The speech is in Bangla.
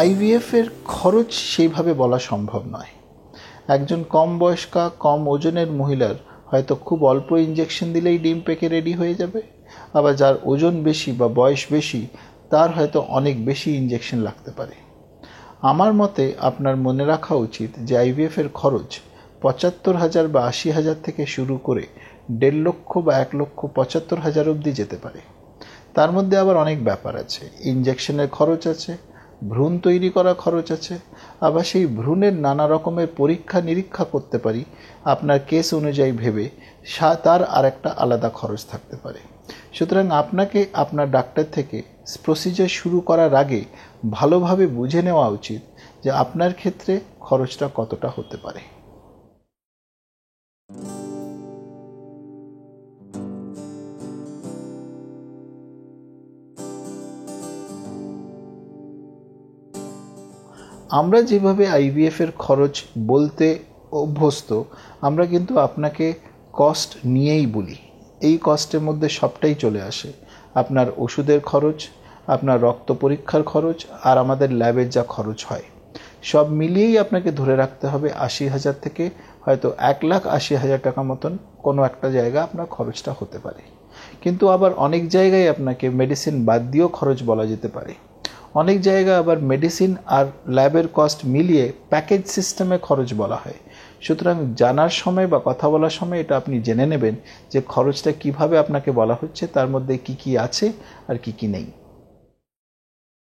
আইভিএফ এর খরচ সেইভাবে বলা সম্ভব নয়। একজন কম বয়স্কা কম ওজনের মহিলার হয়তো খুব অল্প ইঞ্জেকশন দিলেই ডিম পেকে রেডি হয়ে যাবে, আবার যার ওজন বেশি বা বয়স বেশি তার হয়তো অনেক বেশি ইঞ্জেকশন লাগতে পারে। আমার মতে আপনার মনে রাখা উচিত যে আইভিএফ এর খরচ ৭৫,০০০ বা ৮০,০০০ থেকে শুরু করে ১.৫ লক্ষ বা ১,৭৫,০০০ অবধি যেতে পারে। তার মধ্যে আবার অনেক ব্যাপার আছে, ইঞ্জেকশনের খরচ আছে, ভ্রূণ তৈরি করা খরচ আছে, আবার সেই ভ্রূণের নানা রকমের পরীক্ষা নিরীক্ষা করতে পারি আপনার কেস অনুযায়ী ভেবে, তার আর একটা আলাদা খরচ থাকতে পারে। সুতরাং আপনাকে আপনার ডাক্তার থেকে প্রসিজার শুরু করার আগে ভালোভাবে বুঝে নেওয়া উচিত যে আপনার ক্ষেত্রে খরচটা কতটা হতে পারে। আমরা যেভাবে আইভিএফ এর খরচ বলতে অভ্যস্ত, আমরা কিন্তু আপনাকে কস্ট নিয়েই বলি। এই কস্টের মধ্যে সবটাই চলে আসে, আপনার ওষুধের খরচ, আপনার রক্ত পরীক্ষার খরচ, আর আমাদের ল্যাবের যা খরচ হয়, সব মিলিয়েই আপনাকে ধরে রাখতে হবে ৮০,০০০ থেকে হয়তো ১,৮০,০০০ টাকা মতন কোনো একটা জায়গা আপনার খরচটা হতে পারে। কিন্তু আবার অনেক জায়গায় আপনাকে মেডিসিন বাদ দিয়েও খরচ বলা যেতে পারে। অনেক জায়গায় আবার মেডিসিন আর ল্যাবের কস্ট মিলিয়ে প্যাকেজ সিস্টেমে খরচ বলা হয়। সুতরাং জানার সময় বা কথা বলার সময় এটা আপনি জেনে নেবেন যে খরচটা কিভাবে আপনাকে বলা হচ্ছে, তার মধ্যে কি কি আছে আর কি কি নেই।